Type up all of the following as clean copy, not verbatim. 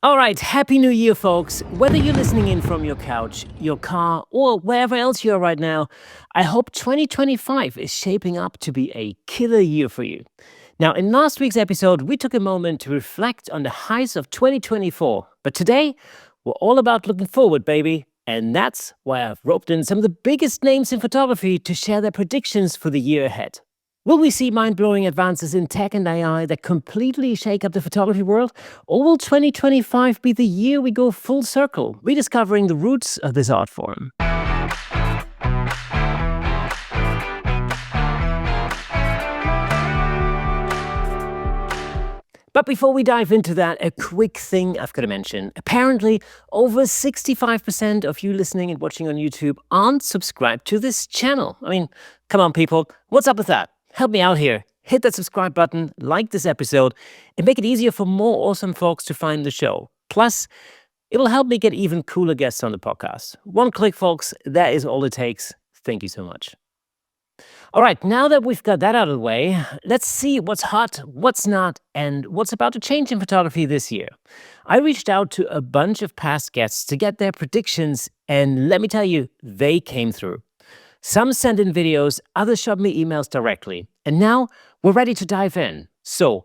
All right, Happy New Year, folks. Whether you're listening in from your couch, your car, or wherever else you are right now, I hope 2025 is shaping up to be a killer year for you. Now, in last week's episode, we took a moment to reflect on the highs of 2024. But today, we're all about looking forward, baby. And that's why I've roped in some of the biggest names in photography to share their predictions for the year ahead. Will we see mind-blowing advances in tech and AI that completely shake up the photography world? Or will 2025 be the year we go full circle, rediscovering the roots of this art form? But before we dive into that, a quick thing I've got to mention. Apparently, over 65% of you listening and watching on YouTube aren't subscribed to this channel. I mean, come on, people. What's up with that? Help me out here. Hit that subscribe button, like this episode, and make it easier for more awesome folks to find the show. Plus, it'll help me get even cooler guests on the podcast. One click, folks. That is all it takes. Thank you so much. All right, now that we've got that out of the way, let's see what's hot, what's not, and what's about to change in photography this year. I reached out to a bunch of past guests to get their predictions, and let me tell you, they came through. Some sent in videos, others shot me emails directly, and now we're ready to dive in. So,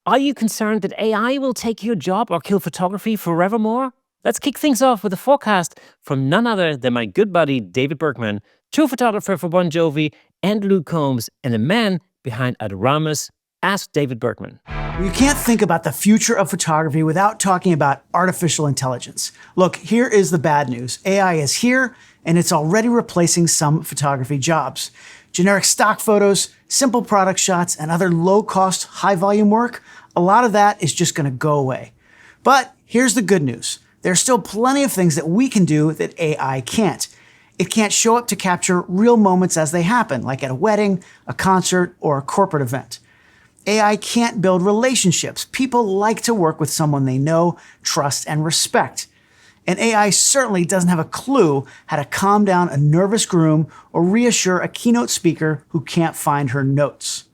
are you concerned that AI will take your job or kill photography forevermore? Let's kick things off with a forecast from none other than my good buddy David Berkman, tour photographer for Bon Jovi and Luke Combs, and the man behind Adoramus. Ask David Berkman. You can't think about the future of photography without talking about artificial intelligence. Look, here is the bad news. AI is here, and it's already replacing some photography jobs. Generic stock photos, simple product shots, and other low-cost, high-volume work, a lot of that is just going to go away. But here's the good news. There's still plenty of things that we can do that AI can't. It can't show up to capture real moments as they happen, like at a wedding, a concert, or a corporate event. AI can't build relationships. People like to work with someone they know, trust, and respect. And AI certainly doesn't have a clue how to calm down a nervous groom or reassure a keynote speaker who can't find her notes.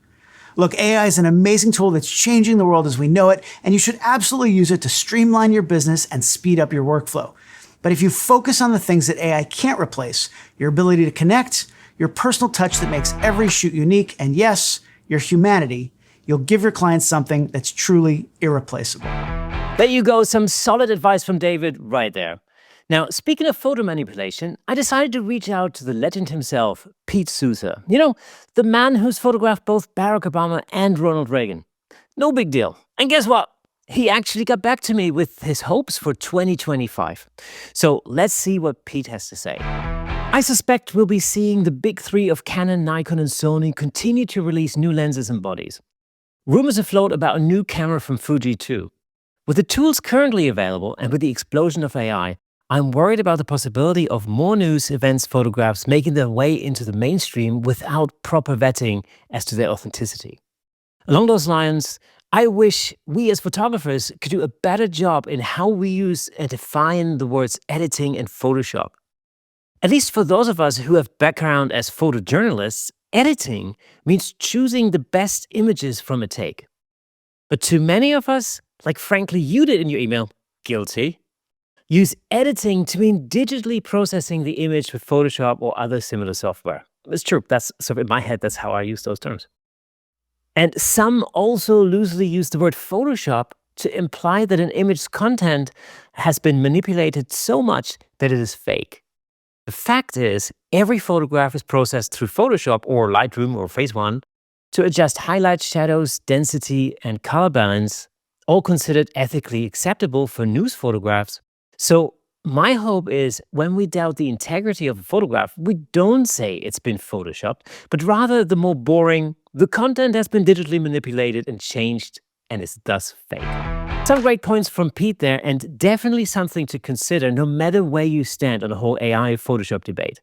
Look, AI is an amazing tool that's changing the world as we know it, and you should absolutely use it to streamline your business and speed up your workflow. But if you focus on the things that AI can't replace, your ability to connect, your personal touch that makes every shoot unique, and yes, your humanity, you'll give your clients something that's truly irreplaceable. There you go, some solid advice from David right there. Now, speaking of photo manipulation, I decided to reach out to the legend himself, Pete Souza. You know, the man who's photographed both Barack Obama and Ronald Reagan. No big deal. And guess what? He actually got back to me with his hopes for 2025. So let's see what Pete has to say. I suspect we'll be seeing the big three of Canon, Nikon, and Sony continue to release new lenses and bodies. Rumors afloat about a new camera from Fuji too. With the tools currently available and with the explosion of AI, I'm worried about the possibility of more news, events, photographs making their way into the mainstream without proper vetting as to their authenticity. Along those lines, I wish we as photographers could do a better job in how we use and define the words editing and Photoshop. At least for those of us who have background as photojournalists, editing means choosing the best images from a take. But too many of us, like frankly you did in your email, guilty, use editing to mean digitally processing the image with Photoshop or other similar software. It's true, so in my head, that's how I use those terms. And some also loosely use the word Photoshop to imply that an image's content has been manipulated so much that it is fake. The fact is, every photograph is processed through Photoshop or Lightroom or Phase 1 to adjust highlights, shadows, density, and color balance, all considered ethically acceptable for news photographs. So my hope is when we doubt the integrity of a photograph, we don't say it's been Photoshopped, but rather the more boring, the content has been digitally manipulated and changed and is thus fake. Some great points from Pete there, and definitely something to consider no matter where you stand on the whole AI Photoshop debate.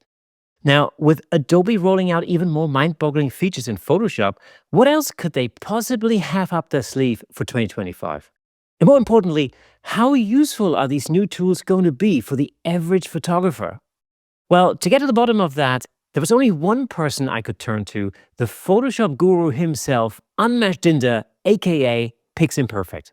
Now, with Adobe rolling out even more mind-boggling features in Photoshop, what else could they possibly have up their sleeve for 2025? And more importantly, how useful are these new tools going to be for the average photographer? Well, to get to the bottom of that, there was only one person I could turn to, the Photoshop guru himself, Unmesh Dinda, aka Pix Imperfect.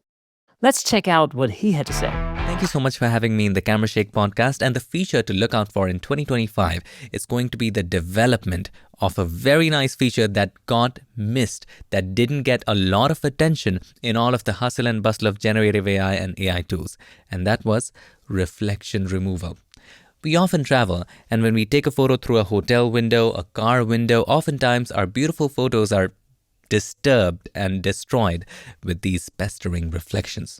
Let's check out what he had to say. Thank you so much for having me in the Camera Shake podcast. And the feature to look out for in 2025 is going to be the development of a very nice feature that got missed, that didn't get a lot of attention in all of the hustle and bustle of generative AI and AI tools. And that was reflection removal. We often travel, and when we take a photo through a hotel window, a car window, oftentimes our beautiful photos are disturbed and destroyed with these pestering reflections.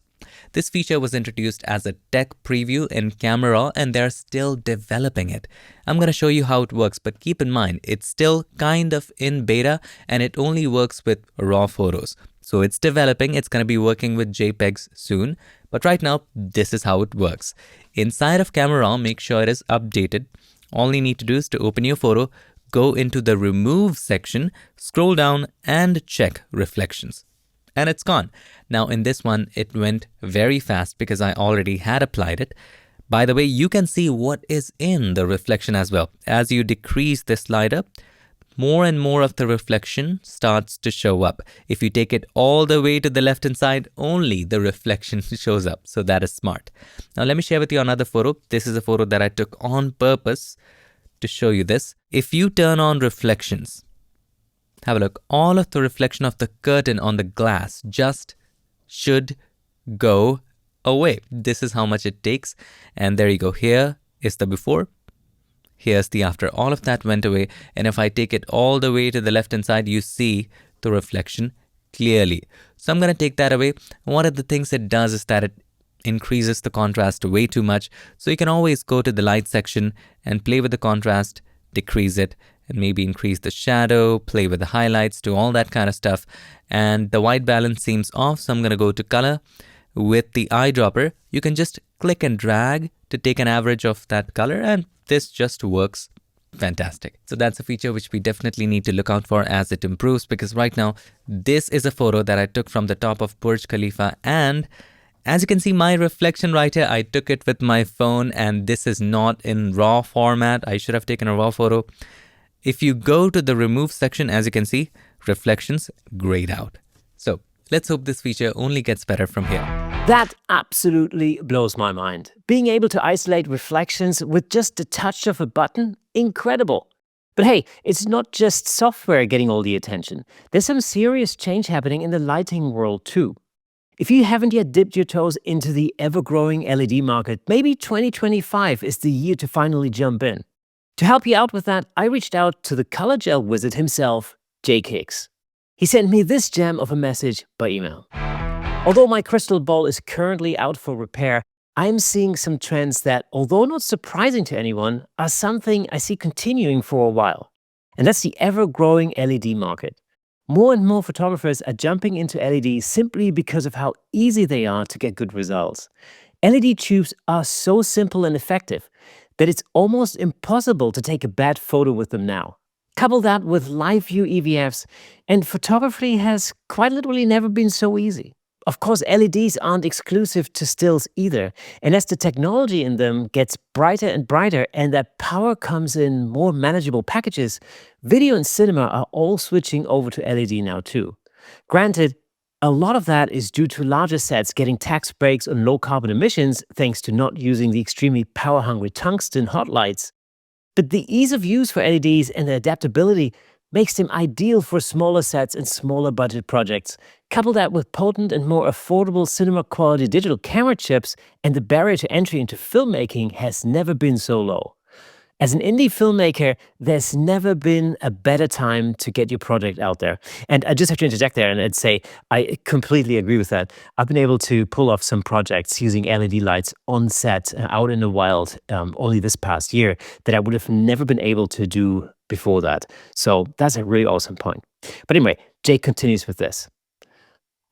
This feature was introduced as a tech preview in Camera Raw, and they're still developing it. I'm going to show you how it works, but keep in mind, it's still kind of in beta and it only works with raw photos. So it's developing, it's going to be working with JPEGs soon, but right now, this is how it works. Inside of Camera Raw, make sure it is updated. All you need to do is to open your photo, go into the Remove section, scroll down and check Reflections. And it's gone. Now in this one, it went very fast because I already had applied it. By the way, you can see what is in the reflection as well. As you decrease the slider, more and more of the reflection starts to show up. If you take it all the way to the left-hand side, only the reflection shows up. So that is smart. Now let me share with you another photo. This is a photo that I took on purpose to show you this. If you turn on reflections, have a look. All of the reflection of the curtain on the glass just should go away. This is how much it takes. And there you go. Here is the before. Here's the after. All of that went away. And if I take it all the way to the left-hand side, you see the reflection clearly. So I'm going to take that away. One of the things it does is that it increases the contrast way too much. So you can always go to the light section and play with the contrast, decrease it, and maybe increase the shadow, play with the highlights, do all that kind of stuff. And the white balance seems off, so I'm going to go to color. With the eyedropper, you can just click and drag to take an average of that color, and this just works fantastic. So that's a feature which we definitely need to look out for as it improves, because right now, this is a photo that I took from the top of Burj Khalifa, and as you can see, my reflection right here, I took it with my phone, and this is not in RAW format. I should have taken a RAW photo. If you go to the remove section, as you can see, reflections grayed out. So let's hope this feature only gets better from here. That absolutely blows my mind. Being able to isolate reflections with just a touch of a button, incredible. But hey, it's not just software getting all the attention. There's some serious change happening in the lighting world too. If you haven't yet dipped your toes into the ever-growing LED market, maybe 2025 is the year to finally jump in. To help you out with that, I reached out to the color gel wizard himself, Jake Hicks. He sent me this gem of a message by email. Although my crystal ball is currently out for repair, I am seeing some trends that, although not surprising to anyone, are something I see continuing for a while. And that's the ever-growing LED market. More and more photographers are jumping into LEDs simply because of how easy they are to get good results. LED tubes are so simple and effective that it's almost impossible to take a bad photo with them now. Couple that with live view EVFs, and photography has quite literally never been so easy. Of course, LEDs aren't exclusive to stills either, and as the technology in them gets brighter and brighter and that power comes in more manageable packages, video and cinema are all switching over to LED now too. Granted, a lot of that is due to larger sets getting tax breaks on low carbon emissions thanks to not using the extremely power-hungry tungsten hot lights. But the ease of use for LEDs and the adaptability makes them ideal for smaller sets and smaller budget projects. Couple that with potent and more affordable cinema-quality digital camera chips, and the barrier to entry into filmmaking has never been so low. As an indie filmmaker, there's never been a better time to get your project out there. And I just have to interject there and say, I completely agree with that. I've been able to pull off some projects using LED lights on set, out in the wild, only this past year, that I would have never been able to do before that. So that's a really awesome point. But anyway, Jake continues with this.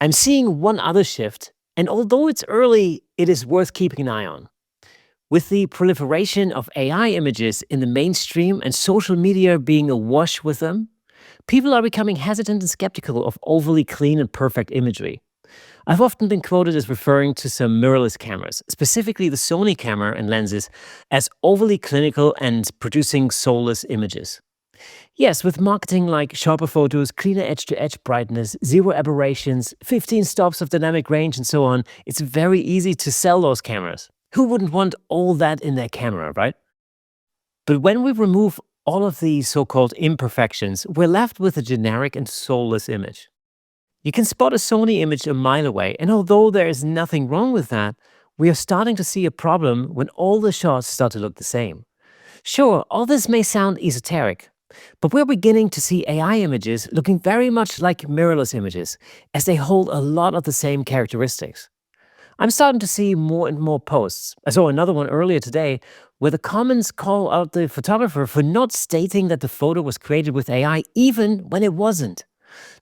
I'm seeing one other shift, and although it's early, it is worth keeping an eye on. With the proliferation of AI images in the mainstream and social media being awash with them, people are becoming hesitant and skeptical of overly clean and perfect imagery. I've often been quoted as referring to some mirrorless cameras, specifically the Sony camera and lenses, as overly clinical and producing soulless images. Yes, with marketing like sharper photos, cleaner edge-to-edge brightness, zero aberrations, 15 stops of dynamic range, and so on, it's very easy to sell those cameras. Who wouldn't want all that in their camera, right? But when we remove all of these so-called imperfections, we're left with a generic and soulless image. You can spot a Sony image a mile away, and although there is nothing wrong with that, we are starting to see a problem when all the shots start to look the same. Sure, all this may sound esoteric, but we're beginning to see AI images looking very much like mirrorless images, as they hold a lot of the same characteristics. I'm starting to see more and more posts. I saw another one earlier today where the comments call out the photographer for not stating that the photo was created with AI even when it wasn't.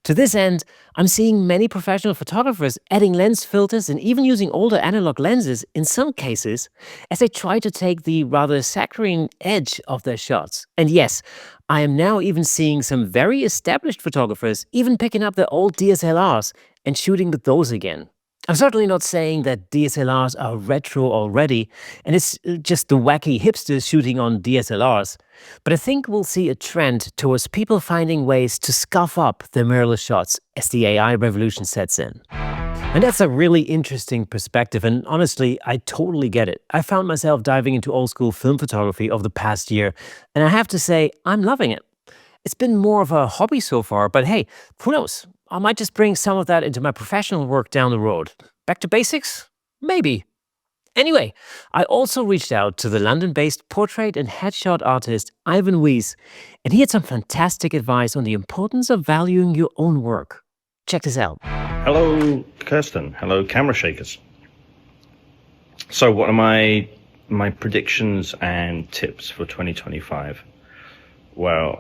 To this end, I'm seeing many professional photographers adding lens filters and even using older analog lenses in some cases as they try to take the rather saccharine edge of their shots. And yes, I am now even seeing some very established photographers even picking up their old DSLRs and shooting with those again. I'm certainly not saying that DSLRs are retro already, and it's just the wacky hipsters shooting on DSLRs. But I think we'll see a trend towards people finding ways to scuff up their mirrorless shots as the AI revolution sets in. And that's a really interesting perspective, and honestly, I totally get it. I found myself diving into old school film photography over the past year, and I have to say, I'm loving it. It's been more of a hobby so far, but hey, who knows? I might just bring some of that into my professional work down the road. Back to basics? Maybe. Anyway, I also reached out to the London-based portrait and headshot artist Ivan Weiss, and he had some fantastic advice on the importance of valuing your own work. Check this out. Hello, Kirsten. Hello, camera shakers. So what are my predictions and tips for 2025? Well,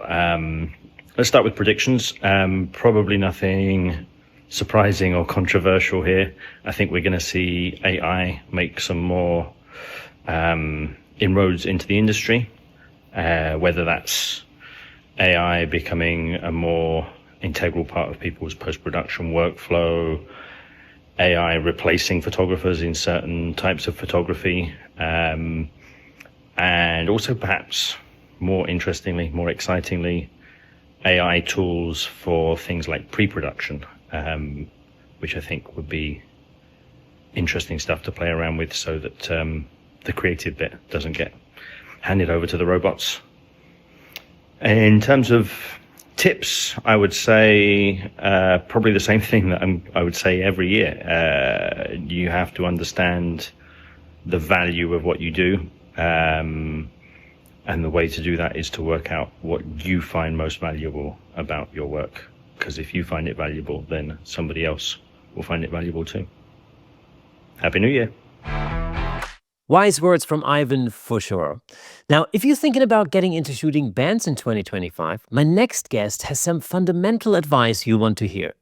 let's start with predictions. Probably nothing surprising or controversial here. I think we're going to see AI make some more inroads into the industry, whether that's AI becoming a more integral part of people's post-production workflow, AI replacing photographers in certain types of photography, and also perhaps more interestingly, more excitingly, AI tools for things like pre-production, which I think would be interesting stuff to play around with so that the creative bit doesn't get handed over to the robots. In terms of tips, I would say probably the same thing that I would say every year. You have to understand the value of what you do. And the way to do that is to work out what you find most valuable about your work. Because if you find it valuable, then somebody else will find it valuable too. Happy New Year. Wise words from Ivan for sure. Now, if you're thinking about getting into shooting bands in 2025, my next guest has some fundamental advice you want to hear.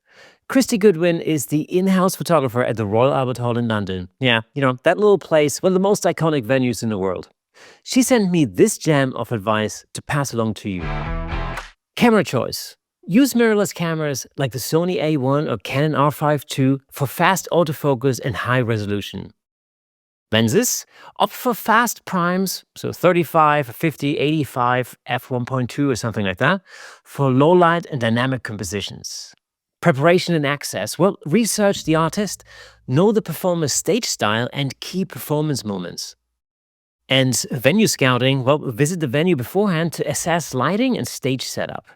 Christie Goodwin is the in-house photographer at the Royal Albert Hall in London. Yeah, that little place, one of the most iconic venues in the world. She sent me this gem of advice to pass along to you. Camera choice. Use mirrorless cameras like the Sony A1 or Canon R5 II for fast autofocus and high resolution. Lenses. Opt for fast primes, so 35, 50, 85, f1.2 or something like that, for low light and dynamic compositions. Preparation and access. Well, research the artist, know the performer's stage style and key performance moments. And venue scouting, well, visit the venue beforehand to assess lighting and stage setup.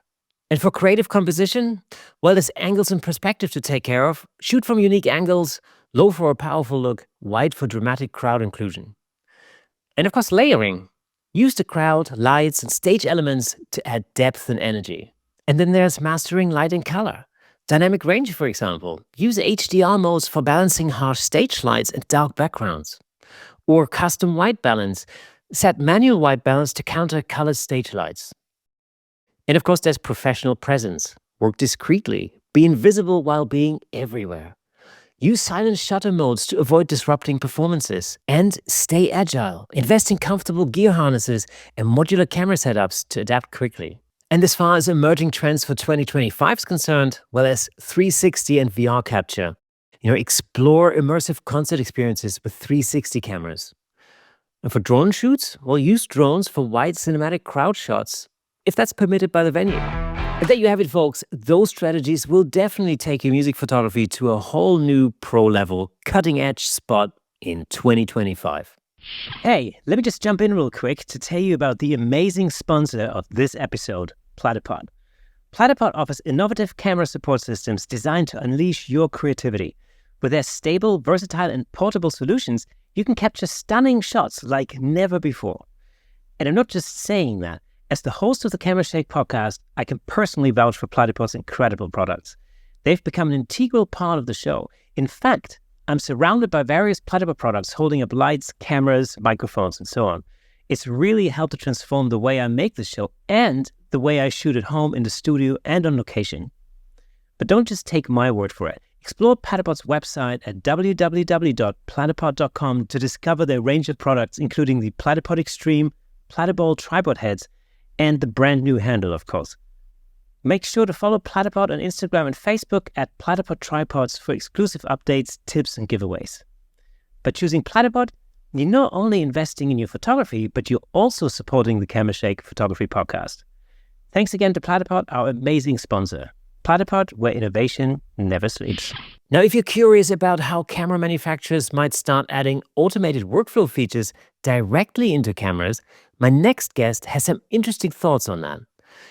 And for creative composition, well, there's angles and perspective to take care of. Shoot from unique angles, low for a powerful look, wide for dramatic crowd inclusion. And of course, layering. Use the crowd, lights, and stage elements to add depth and energy. And then there's mastering light and color. Dynamic range, for example. Use HDR modes for balancing harsh stage lights and dark backgrounds. Or custom white balance. Set manual white balance to counter colored stage lights. And of course, there's professional presence. Work discreetly. Be invisible while being everywhere. Use silent shutter modes to avoid disrupting performances. And stay agile. Invest in comfortable gear harnesses and modular camera setups to adapt quickly. And as far as emerging trends for 2025 is concerned, well, there's 360 and VR capture. Explore immersive concert experiences with 360 cameras. And for drone shoots, well, use drones for wide cinematic crowd shots. if that's permitted by the venue. And there you have it, folks. Those strategies will definitely take your music photography to a whole new pro-level, cutting-edge spot in 2025. Hey, let me just jump in real quick to tell you about the amazing sponsor of this episode, Platypod. Platypod offers innovative camera support systems designed to unleash your creativity. With their stable, versatile, and portable solutions, you can capture stunning shots like never before. And I'm not just saying that. As the host of the Camera Shake podcast, I can personally vouch for Platypod's incredible products. They've become an integral part of the show. In fact, I'm surrounded by various Platypod products holding up lights, cameras, microphones, and so on. It's really helped to transform the way I make the show and the way I shoot at home, in the studio, and on location. But don't just take my word for it. Explore Platypod's website at www.platypod.com to discover their range of products, including the Platypod Extreme, Platypod tripod heads, and the brand new handle, of course. Make sure to follow Platypod on Instagram and Facebook at Platypod Tripods for exclusive updates, tips, and giveaways. By choosing Platypod, you're not only investing in your photography, but you're also supporting the Camera Shake Photography Podcast. Thanks again to Platypod, our amazing sponsor. Platypod, where innovation never sleeps. Now, if you're curious about how camera manufacturers might start adding automated workflow features directly into cameras, my next guest has some interesting thoughts on that.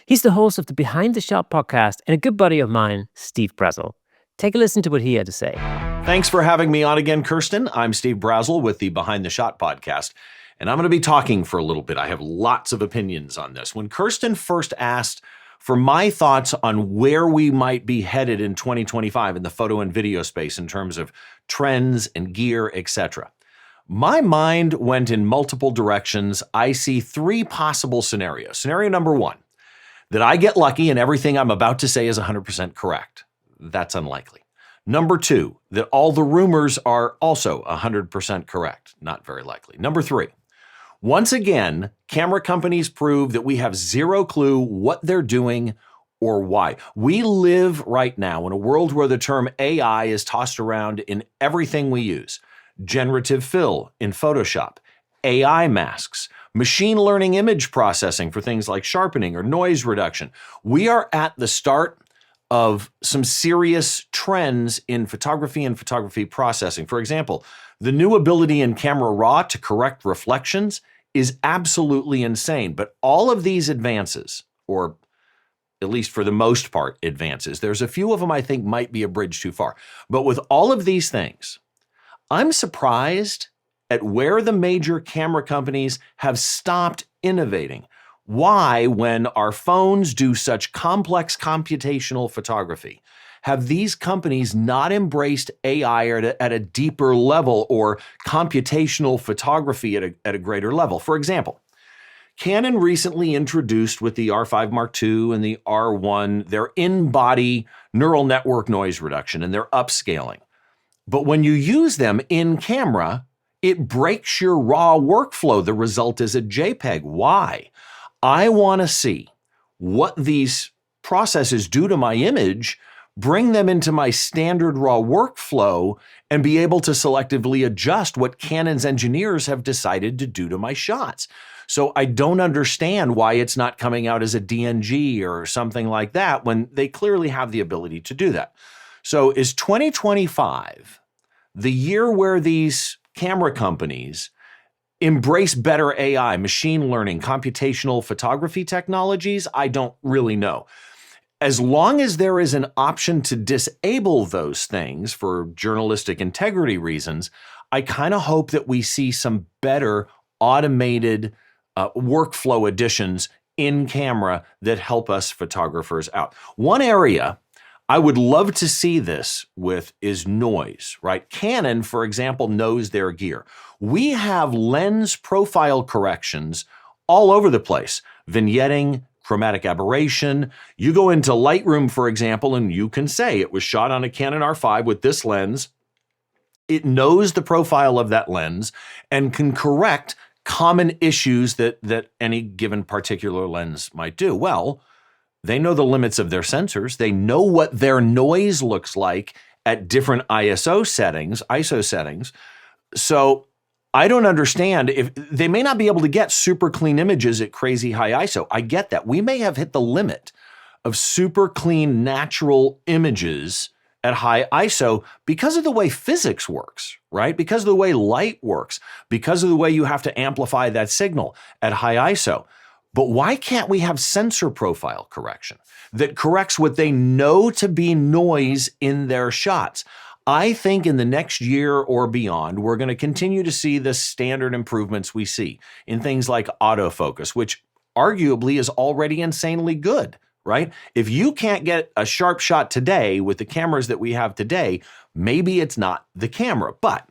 He's the host of the Behind the Shot podcast and a good buddy of mine, Steve Brazzle. Take a listen to what he had to say. Thanks for having me on again, Kirsten. I'm Steve Brazzle with the Behind the Shot podcast, and I'm going to be talking for a little bit. I have lots of opinions on this. When Kirsten first asked for my thoughts on where we might be headed in 2025 in the photo and video space in terms of trends and gear, etc., my mind went in multiple directions. I see three possible scenarios. Scenario number one, that I get lucky and everything I'm about to say is 100% correct. That's unlikely. Number two, that all the rumors are also 100% correct. Not very likely. Number three, once again, camera companies prove that we have zero clue what they're doing or why. We live right now in a world where the term AI is tossed around in everything we use. Generative fill in Photoshop, AI masks, machine learning image processing for things like sharpening or noise reduction. We are at the start of some serious trends in photography and photography processing. For example, the new ability in Camera Raw to correct reflections is absolutely insane. But all of these advances, or at least for the most part advances, there's a few of them I think might be a bridge too far. But with all of these things, I'm surprised at where the major camera companies have stopped innovating. Why, when our phones do such complex computational photography, have these companies not embraced AI at a deeper level or computational photography at a greater level? For example, Canon recently introduced with the R5 Mark II and the R1 their in-body neural network noise reduction and their upscaling. But when you use them in camera, it breaks your raw workflow. The result is a JPEG. Why? I want to see what these processes do to my image, bring them into my standard raw workflow, and be able to selectively adjust what Canon's engineers have decided to do to my shots. So I don't understand why it's not coming out as a DNG or something like that when they clearly have the ability to do that. So is 2025 the year where these camera companies embrace better AI, machine learning, computational photography technologies? I don't really know. As long as there is an option to disable those things for journalistic integrity reasons, I kind of hope that we see some better automated workflow additions in camera that help us photographers out. One area I would love to see this with is noise, right? Canon, for example, knows their gear. We have lens profile corrections all over the place. Vignetting, chromatic aberration. You go into Lightroom, for example, and you can say it was shot on a Canon R5 with this lens. It knows the profile of that lens and can correct common issues that any given particular lens might do. Well, they know the limits of their sensors. They know what their noise looks like at different ISO settings. So I don't understand if they may not be able to get super clean images at crazy high ISO. I get that. We may have hit the limit of super clean natural images at high ISO because of the way physics works, right? Because of the way light works, because of the way you have to amplify that signal at high ISO. But why can't we have sensor profile correction that corrects what they know to be noise in their shots? I think in the next year or beyond, we're going to continue to see the standard improvements we see in things like autofocus, which arguably is already insanely good, right? If you can't get a sharp shot today with the cameras that we have today, maybe it's not the camera. But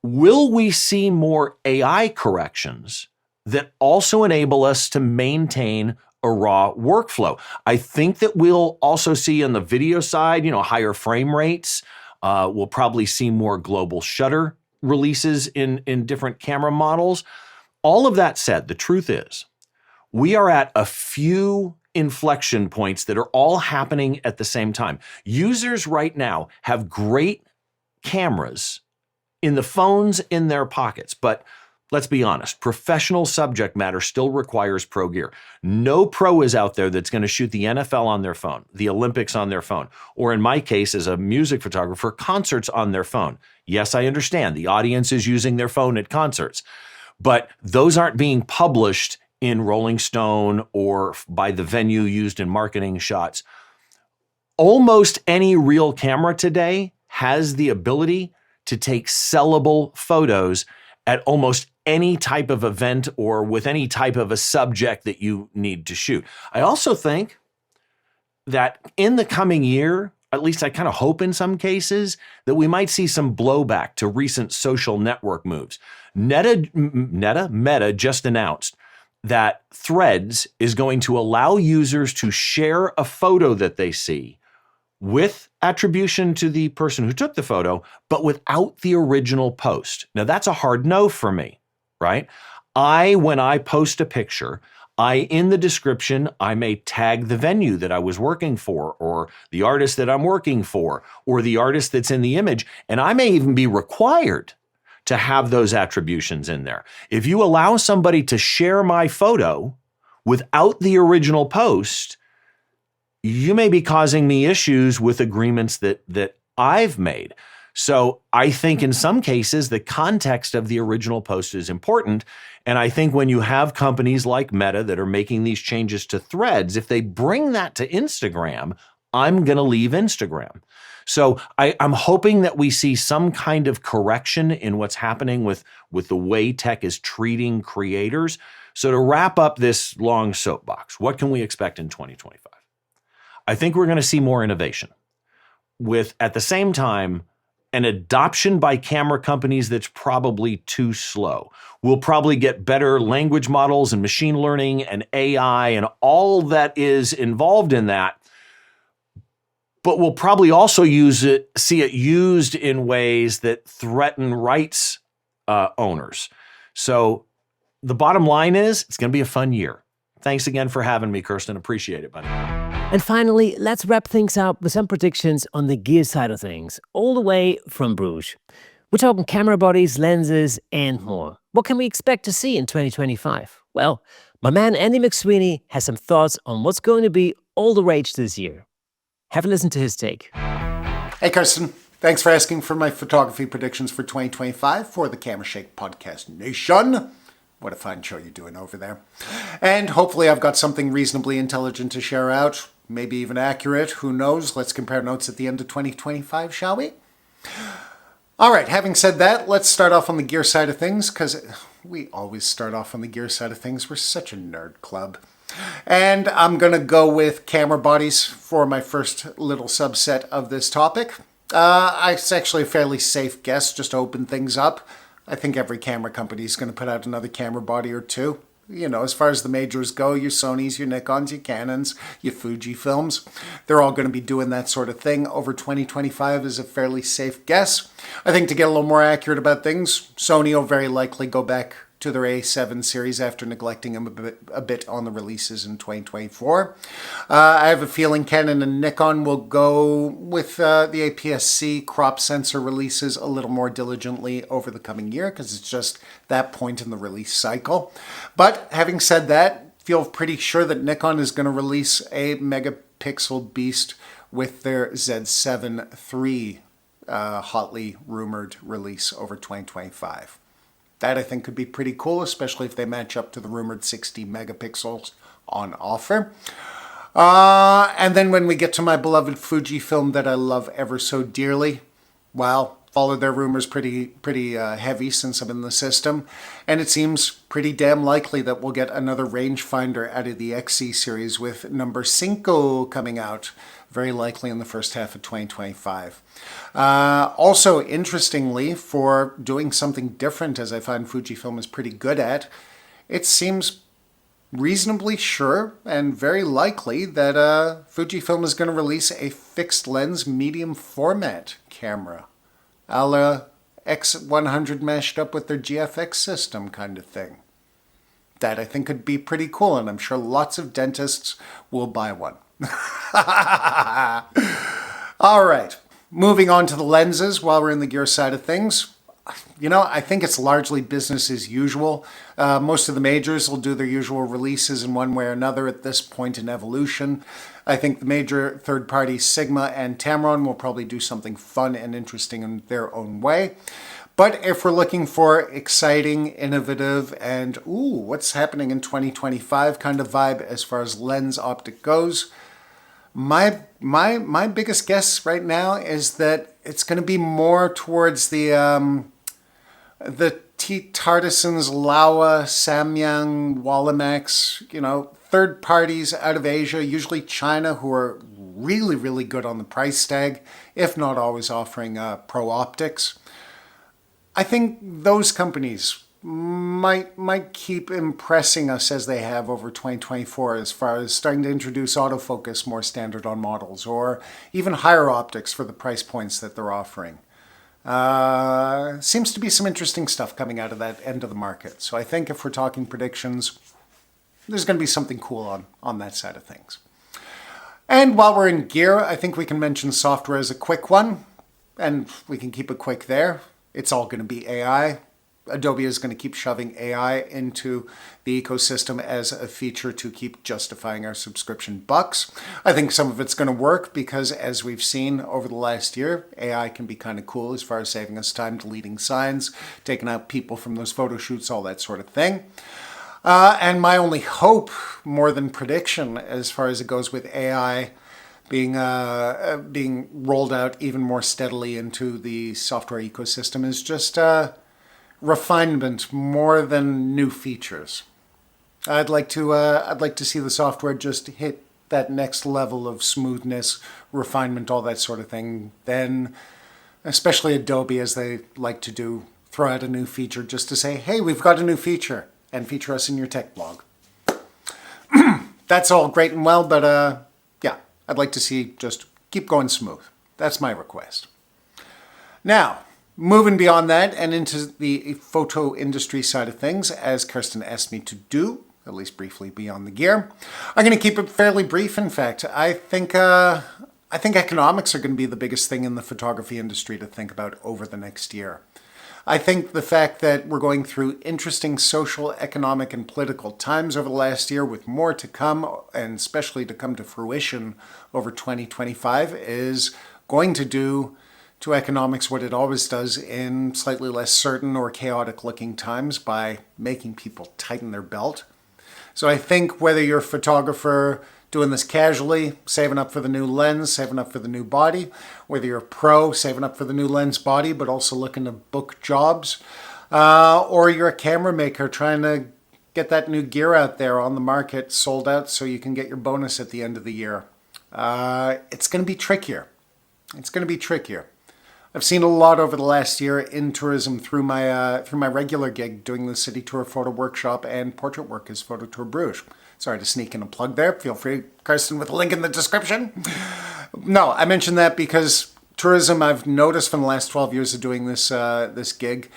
will we see more AI corrections that also enable us to maintain a raw workflow? I think that we'll also see on the video side, higher frame rates. We'll probably see more global shutter releases in different camera models. All of that said, the truth is, we are at a few inflection points that are all happening at the same time. Users right now have great cameras in the phones in their pockets, but let's be honest, professional subject matter still requires pro gear. No pro is out there that's going to shoot the NFL on their phone, the Olympics on their phone, or in my case, as a music photographer, concerts on their phone. Yes, I understand the audience is using their phone at concerts, but those aren't being published in Rolling Stone or by the venue used in marketing shots. Almost any real camera today has the ability to take sellable photos at almost any type of event or with any type of a subject that you need to shoot. I also think that in the coming year, at least I kind of hope in some cases, that we might see some blowback to recent social network moves. Meta just announced that Threads is going to allow users to share a photo that they see with attribution to the person who took the photo, but without the original post. Now, that's a hard no for me, right? When I post a picture, in the description, I may tag the venue that I was working for, or the artist that I'm working for, or the artist that's in the image, and I may even be required to have those attributions in there. If you allow somebody to share my photo without the original post, you may be causing me issues with agreements that I've made. So I think in some cases, the context of the original post is important. And I think when you have companies like Meta that are making these changes to Threads, if they bring that to Instagram, I'm going to leave Instagram. So I'm hoping that we see some kind of correction in what's happening with the way tech is treating creators. So to wrap up this long soapbox, what can we expect in 2025? I think we're going to see more innovation with, at the same time, an adoption by camera companies that's probably too slow. We'll probably get better language models and machine learning and AI and all that is involved in that. But we'll probably also see it used in ways that threaten rights owners. So the bottom line is, it's going to be a fun year. Thanks again for having me, Kirsten. Appreciate it, buddy. And finally, let's wrap things up with some predictions on the gear side of things, all the way from Bruges. We're talking camera bodies, lenses, and more. What can we expect to see in 2025? Well, my man Andy McSweeney has some thoughts on what's going to be all the rage this year. Have a listen to his take. Hey, Kirsten. Thanks for asking for my photography predictions for 2025 for the Camera Shake Podcast Nation. What a fine show you're doing over there. And hopefully I've got something reasonably intelligent to share out, maybe even accurate. Who knows? Let's compare notes at the end of 2025, shall we? All right, having said that, let's start off on the gear side of things, because we always start off on the gear side of things. We're such a nerd club. And I'm going to go with camera bodies for my first little subset of this topic. It's actually a fairly safe guess, just to open things up. I think every camera company is going to put out another camera body or two. You know, as far as the majors go, your Sonys, your Nikons, your Canons, your Fujifilms, they're all going to be doing that sort of thing over 2025 is a fairly safe guess. I think to get a little more accurate about things, Sony will very likely go back to their A7 series after neglecting them a bit on the releases in 2024. I have a feeling Canon and Nikon will go with the APS-C crop sensor releases a little more diligently over the coming year because it's just that point in the release cycle. But having said that, feel pretty sure that Nikon is going to release a megapixel beast with their Z7 III hotly rumored release over 2025. That I think could be pretty cool, especially if they match up to the rumored 60 megapixels on offer. And then when we get to my beloved Fujifilm that I love ever so dearly, well, followed their rumors pretty heavy since I'm in the system, and it seems pretty damn likely that we'll get another rangefinder out of the XC series with number 5 coming out, very likely in the first half of 2025. Also, interestingly, for doing something different, as I find Fujifilm is pretty good at, it seems reasonably sure and very likely that Fujifilm is going to release a fixed lens medium format camera, a la X100 mashed up with their GFX system kind of thing. That I think could be pretty cool, and I'm sure lots of dentists will buy one. All right, moving on to the lenses while we're in the gear side of things. You know, I think it's largely business as usual. Most of the majors will do their usual releases in one way or another at this point in evolution. I think the major third-party Sigma and Tamron will probably do something fun and interesting in their own way. But if we're looking for exciting, innovative, and what's happening in 2025 kind of vibe as far as lens optic goes, my biggest guess right now is that it's going to be more towards the T-Tartisans, Laowa, Samyang, Wallamax, third parties out of Asia, usually China, who are really, really good on the price tag, if not always offering pro optics. I think those companies might keep impressing us as they have over 2024 as far as starting to introduce autofocus more standard on models or even higher optics for the price points that they're offering. Seems to be some interesting stuff coming out of that end of the market. So I think if we're talking predictions, there's going to be something cool on that side of things. And while we're in gear, I think we can mention software as a quick one, and we can keep it quick there. It's all going to be AI. Adobe is going to keep shoving AI into the ecosystem as a feature to keep justifying our subscription bucks. I think some of it's going to work because, as we've seen over the last year, AI can be kind of cool as far as saving us time, deleting signs, taking out people from those photo shoots, all that sort of thing. And my only hope, more than prediction, as far as it goes with AI being rolled out even more steadily into the software ecosystem, is just refinement more than new features. I'd like to see the software just hit that next level of smoothness, refinement, all that sort of thing. Then, especially Adobe, as they like to do, throw out a new feature just to say, hey, we've got a new feature, and feature us in your tech blog. That's all great and well, but yeah, I'd like to see just keep going smooth. That's my request. Now, moving beyond that and into the photo industry side of things, as Kirsten asked me to do, at least briefly beyond the gear, I'm going to keep it fairly brief. In fact, I think economics are going to be the biggest thing in the photography industry to think about over the next year. I think the fact that we're going through interesting social, economic, and political times over the last year with more to come, and especially to come to fruition over 2025, is going to do to economics what it always does in slightly less certain or chaotic looking times by making people tighten their belt. So I think whether you're a photographer doing this casually, saving up for the new lens, saving up for the new body, whether you're a pro, saving up for the new lens body, but also looking to book jobs, or you're a camera maker trying to get that new gear out there on the market, sold out so you can get your bonus at the end of the year. It's going to be trickier. It's going to be trickier. I've seen a lot over the last year in tourism through my regular gig doing the City Tour Photo Workshop and portrait work as Photo Tour Bruges. Sorry to sneak in a plug there. Feel free, Kirsten, with a link in the description. No, I mentioned that because tourism, I've noticed from the last 12 years of doing this gig,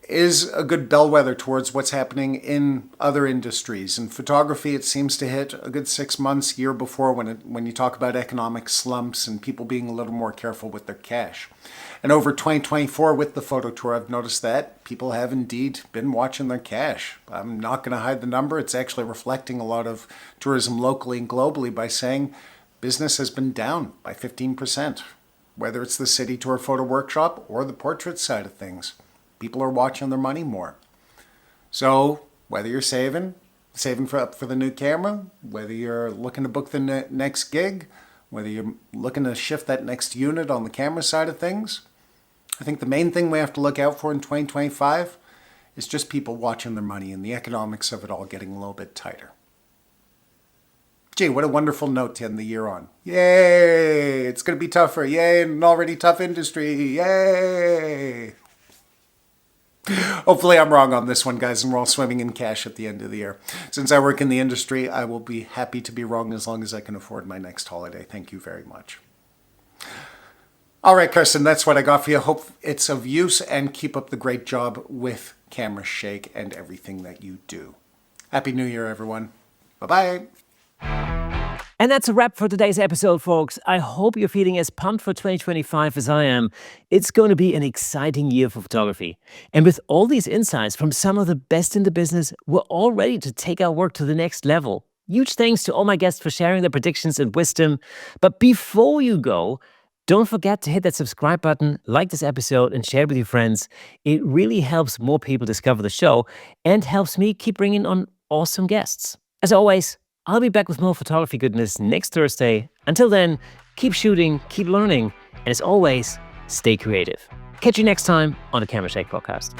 is a good bellwether towards what's happening in other industries. In photography, it seems to hit a good 6 months, year before when you talk about economic slumps and people being a little more careful with their cash. And over 2024 with the photo tour, I've noticed that people have indeed been watching their cash. I'm not going to hide the number. It's actually reflecting a lot of tourism locally and globally by saying business has been down by 15%, whether it's the city tour photo workshop or the portrait side of things. People are watching their money more. So whether you're saving for the new camera, whether you're looking to book the next gig, whether you're looking to shift that next unit on the camera side of things, I think the main thing we have to look out for in 2025 is just people watching their money and the economics of it all getting a little bit tighter. Gee, what a wonderful note to end the year on. Yay! It's going to be tougher. Yay! An already tough industry. Yay! Hopefully I'm wrong on this one, guys, and we're all swimming in cash at the end of the year. Since I work in the industry, I will be happy to be wrong as long as I can afford my next holiday. Thank you very much. All right, Kirsten, that's what I got for you. Hope it's of use, and keep up the great job with Camera Shake and everything that you do. Happy New Year, everyone. Bye-bye. And that's a wrap for today's episode, folks. I hope you're feeling as pumped for 2025 as I am. It's going to be an exciting year for photography. And with all these insights from some of the best in the business, we're all ready to take our work to the next level. Huge thanks to all my guests for sharing their predictions and wisdom. But before you go, don't forget to hit that subscribe button, like this episode, and share it with your friends. It really helps more people discover the show and helps me keep bringing on awesome guests. As always, I'll be back with more photography goodness next Thursday. Until then, keep shooting, keep learning, and as always, stay creative. Catch you next time on the Camera Shake podcast.